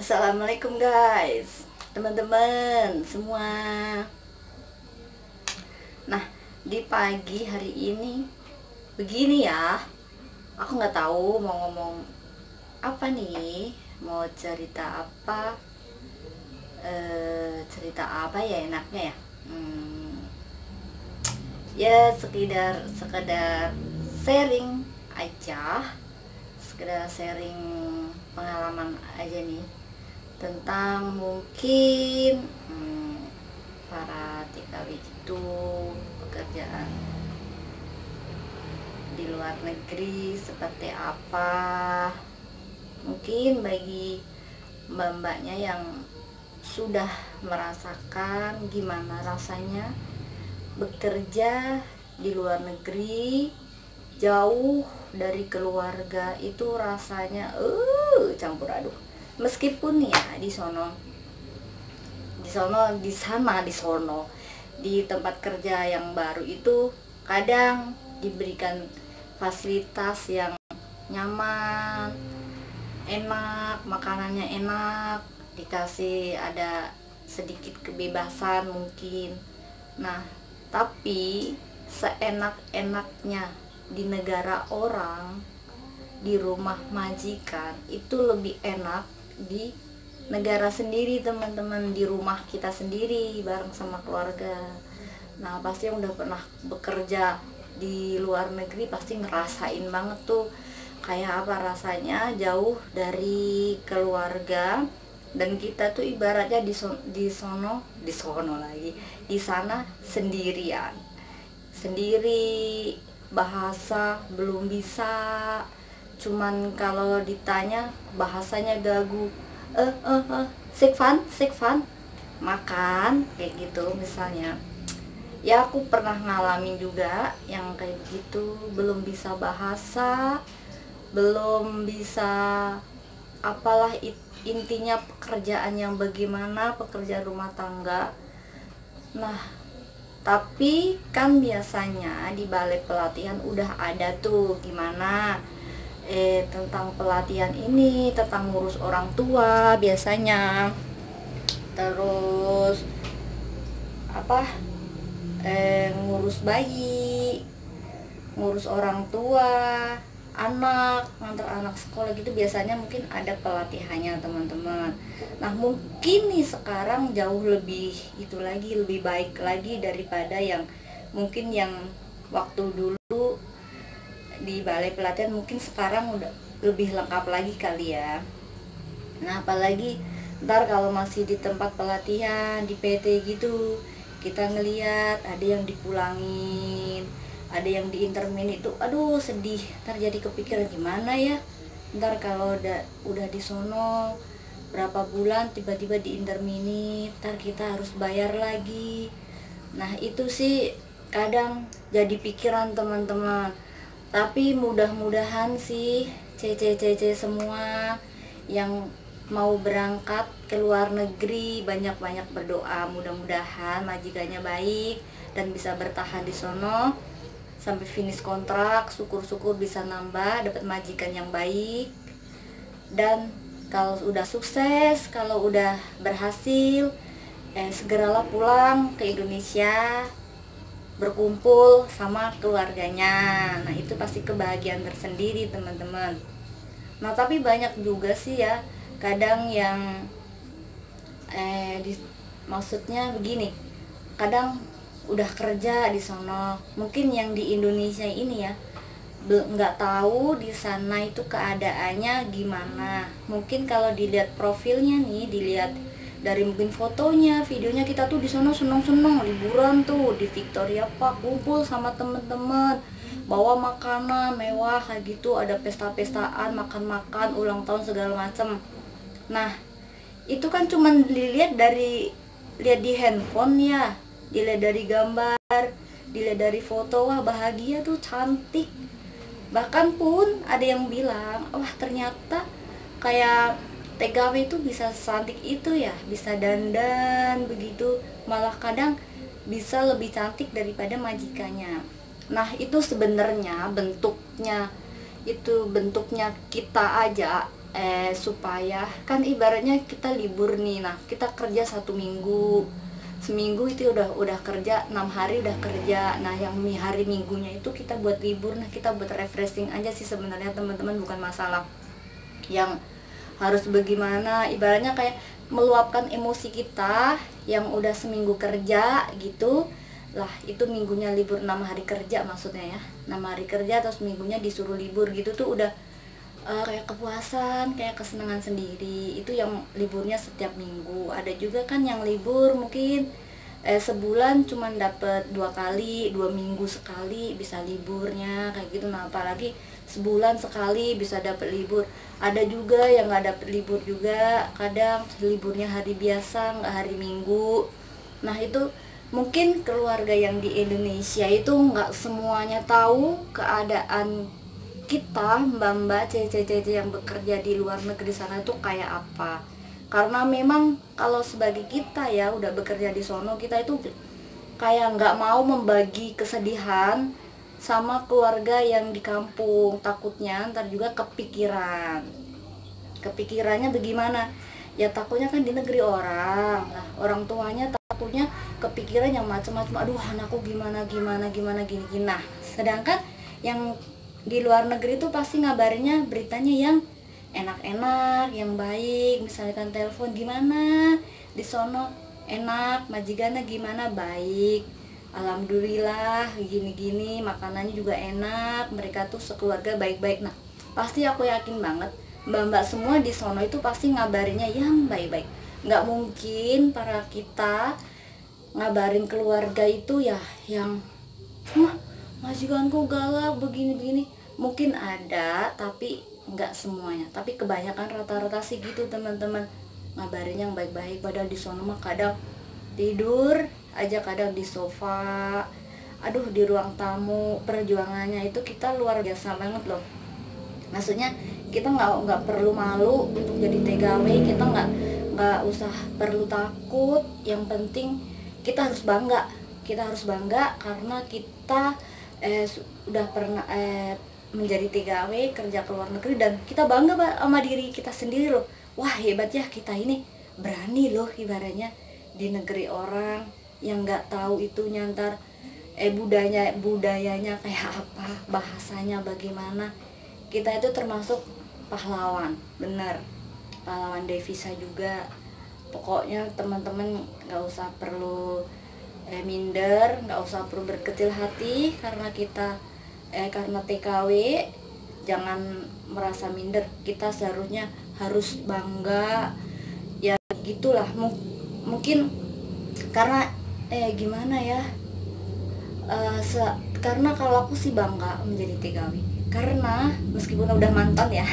Assalamualaikum guys, teman-teman semua. Nah, di pagi hari ini begini ya. Aku nggak tahu mau ngomong apa nih, mau cerita apa. Cerita apa ya enaknya ya? Ya sekedar sharing aja, sekedar sharing pengalaman aja nih tentang mungkin para TKW itu pekerjaan di luar negeri seperti apa. Mungkin bagi mbak-mbaknya yang sudah merasakan gimana rasanya bekerja di luar negeri, jauh dari keluarga, itu rasanya campur aduk. Meskipun ya di tempat kerja yang baru itu kadang diberikan fasilitas yang nyaman, enak, makanannya enak, dikasih ada sedikit kebebasan mungkin. Nah, tapi seenak-enaknya di negara orang, di rumah majikan, itu lebih enak di negara sendiri teman-teman, di rumah kita sendiri bareng sama keluarga. Nah, pasti yang udah pernah bekerja di luar negeri pasti ngerasain banget tuh kayak apa rasanya jauh dari keluarga, dan kita tuh ibaratnya di sana sendiri, bahasa belum bisa, cuman kalau ditanya bahasanya gagu, sekvan makan kayak gitu misalnya. Ya, aku pernah ngalamin juga yang kayak gitu, belum bisa bahasa, belum bisa apalah intinya pekerjaan yang bagaimana, pekerjaan rumah tangga. Nah, tapi kan biasanya di balai pelatihan udah ada tuh gimana tentang pelatihan ini, tentang ngurus orang tua biasanya, terus ngurus bayi, ngurus orang tua, anak, ngantar anak sekolah gitu, biasanya mungkin ada pelatihannya teman-teman. Nah, mungkin nih sekarang jauh lebih lebih baik lagi daripada yang mungkin yang waktu dulu di balai pelatihan. Mungkin sekarang udah lebih lengkap lagi kali ya. Nah, apalagi ntar kalau masih di tempat pelatihan di PT gitu, kita ngeliat ada yang dipulangin, ada yang di intermin, itu aduh sedih. Ntar jadi kepikiran gimana ya ntar kalau udah di sono berapa bulan tiba-tiba di intermini, ntar kita harus bayar lagi. Nah, itu sih kadang jadi pikiran teman-teman. Tapi mudah-mudahan sih CC semua yang mau berangkat ke luar negeri banyak-banyak berdoa, mudah-mudahan majikannya baik dan bisa bertahan di sono sampai finish kontrak. Syukur-syukur bisa nambah, dapat majikan yang baik. Dan kalau udah sukses, kalau udah berhasil, segeralah pulang ke Indonesia, berkumpul sama keluarganya. Nah, itu pasti kebahagiaan tersendiri teman-teman. Nah, tapi banyak juga sih ya kadang yang maksudnya begini, kadang udah kerja di sono, mungkin yang di Indonesia ini ya nggak tahu di sana itu keadaannya gimana. Mungkin kalau dilihat profilnya nih, dilihat dari mungkin fotonya, videonya, kita tuh di sana seneng-seneng liburan tuh di Victoria Park, kumpul sama temen-temen, bawa makanan mewah kayak gitu, ada pesta-pestaan, makan-makan, ulang tahun segala macem. Nah, itu kan cuman lihat di handphone ya, dilihat dari gambar, dilihat dari foto, wah bahagia tuh, cantik. Bahkan pun ada yang bilang, wah ternyata kayak TKW itu bisa cantik itu ya, bisa dandan begitu, malah kadang bisa lebih cantik daripada majikannya. Nah, itu sebenarnya bentuknya kita aja supaya kan ibaratnya kita libur nih, nah kita kerja 1 minggu, seminggu itu udah kerja 6 hari udah kerja, nah yang hari minggunya itu kita buat libur, nah kita buat refreshing aja sih sebenarnya teman-teman, bukan masalah yang harus bagaimana, ibaratnya kayak meluapkan emosi kita yang udah seminggu kerja gitu lah, itu minggunya libur 6 hari kerja maksudnya ya, 6 hari kerja terus minggunya disuruh libur gitu tuh udah kayak kepuasan, kayak kesenangan sendiri. Itu yang liburnya setiap minggu. Ada juga kan yang libur mungkin sebulan cuman dapat 2 kali, 2 minggu sekali bisa liburnya kayak gitu. Nah apalagi sebulan sekali bisa dapat libur. Ada juga yang nggak dapat libur juga, kadang liburnya hari biasa nggak hari Minggu. Nah itu mungkin keluarga yang di Indonesia itu nggak semuanya tahu keadaan kita mbak-mbak, cece-cece yang bekerja di luar negeri sana itu kayak apa. Karena memang kalau sebagai kita ya udah bekerja di sono, kita itu kayak nggak mau membagi kesedihan sama keluarga yang di kampung, takutnya ntar juga kepikirannya bagaimana ya, takutnya kan di negeri orang, nah orang tuanya takutnya kepikiran yang macam-macam, aduh anakku gimana gini. Nah sedangkan yang di luar negeri itu pasti ngabarinnya beritanya yang enak-enak, yang baik, misalkan telepon gimana di sono, enak, majikannya gimana, baik, alhamdulillah gini-gini, makanannya juga enak, mereka tuh sekeluarga baik-baik. Nah pasti aku yakin banget mbak-mbak semua di sono itu pasti ngabarinnya yang baik-baik. Nggak mungkin para kita ngabarin keluarga itu ya yang wah majikanku galak begini-begini. Mungkin ada tapi nggak semuanya, tapi kebanyakan rata-rata sih gitu teman-teman, ngabarin yang baik-baik. Padahal di sono mah kadang tidur aja, kadang di sofa, aduh di ruang tamu. Perjuangannya itu kita luar biasa banget loh. Maksudnya kita nggak perlu malu untuk jadi TKW, kita nggak usah perlu takut, yang penting kita harus bangga karena kita udah pernah menjadi TKW, kerja ke luar negeri, dan kita bangga sama diri kita sendiri loh. Wah hebat ya kita ini, berani loh ibaratnya di negeri orang yang nggak tahu itu nyantar budayanya kayak apa, bahasanya bagaimana. Kita itu termasuk pahlawan, bener, pahlawan devisa juga. Pokoknya teman-teman nggak usah perlu minder, nggak usah perlu berkecil hati karena kita karena TKW, jangan merasa minder. Kita seharusnya harus bangga ya gitulah. Mungkin karena gimana ya, karena kalau aku sih bangga menjadi TKW karena meskipun udah mantan ya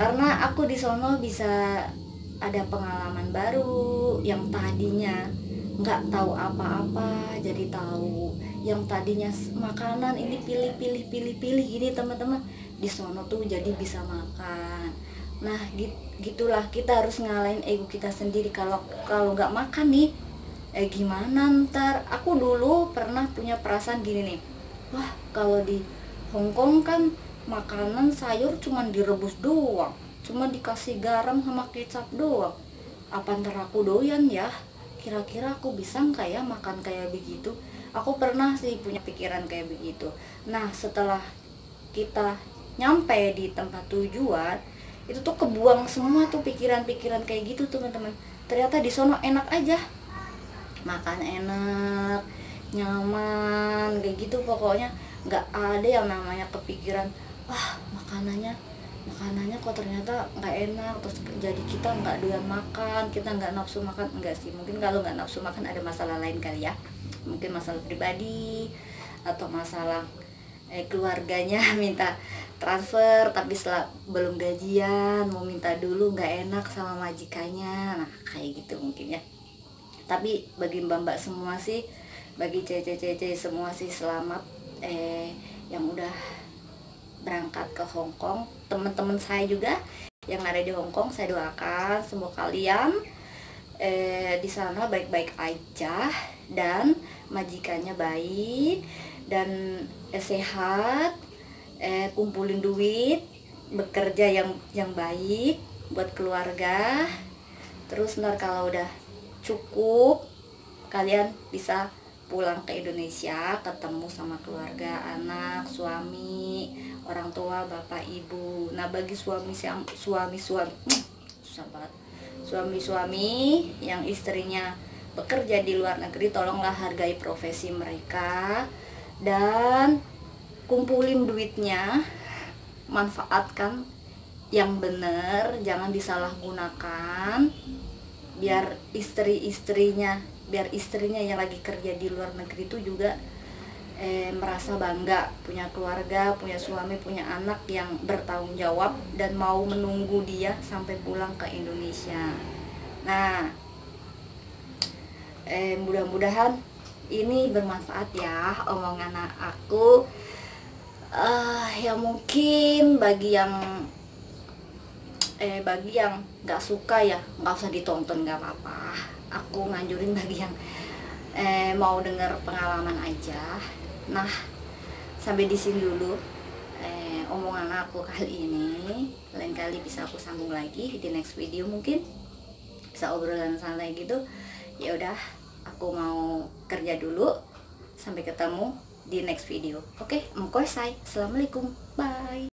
karena aku di sono bisa ada pengalaman baru, yang tadinya nggak tahu apa-apa jadi tahu, yang tadinya makanan ini pilih gini teman-teman, di sono tuh jadi bisa makan. Nah gitulah, kita harus ngalahin ego kita sendiri. Kalau nggak makan nih gimana ntar. Aku dulu pernah punya perasaan gini nih, wah kalau di Hongkong kan makanan sayur cuman direbus doang, cuma dikasih garam sama kecap doang, apa ntar aku doyan ya, kira-kira aku bisa nggak ya makan kayak begitu. Aku pernah sih punya pikiran kayak begitu. Nah setelah kita nyampe di tempat tujuan itu tuh kebuang semua tuh pikiran-pikiran kayak gitu teman-teman. Ternyata di sono enak aja, makan enak, nyaman kayak gitu. Pokoknya nggak ada yang namanya kepikiran wah makanannya kok ternyata nggak enak, terus jadi kita nggak doyan makan, kita nggak nafsu makan. Enggak sih, mungkin kalau nggak nafsu makan ada masalah lain kali ya, mungkin masalah pribadi atau masalah keluarganya minta transfer tapi setelah belum gajian mau minta dulu, nggak enak sama majikannya. Nah kayak gitu mungkin ya. Tapi bagi mbak-mbak semua sih, bagi cece-cece semua sih selamat yang udah berangkat ke Hong Kong. Teman-teman saya juga yang ada di Hong Kong, saya doakan semoga kalian di sana baik-baik aja dan majikannya baik dan sehat, kumpulin duit bekerja yang baik buat keluarga. Terus ntar kalau udah cukup, kalian bisa pulang ke Indonesia, ketemu sama keluarga, anak, suami, orang tua, bapak, ibu. Nah, bagi suami susah banget. Suami-suami yang istrinya bekerja di luar negeri, tolonglah hargai profesi mereka dan kumpulin duitnya, manfaatkan yang benar, jangan disalahgunakan, biar istrinya yang lagi kerja di luar negeri itu juga merasa bangga punya keluarga, punya suami, punya anak yang bertanggung jawab dan mau menunggu dia sampai pulang ke Indonesia. Nah, mudah-mudahan ini bermanfaat ya omongan aku. Ya mungkin bagi yang nggak suka ya nggak usah ditonton, nggak apa-apa. Aku nganjurin bagi yang mau dengar pengalaman aja. Nah, sampai di sini dulu omongan aku kali ini. Lain kali bisa aku sambung lagi di next video, mungkin bisa obrolan santai gitu. Ya udah, aku mau kerja dulu. Sampai ketemu di next video. Oke, assalamualaikum, bye.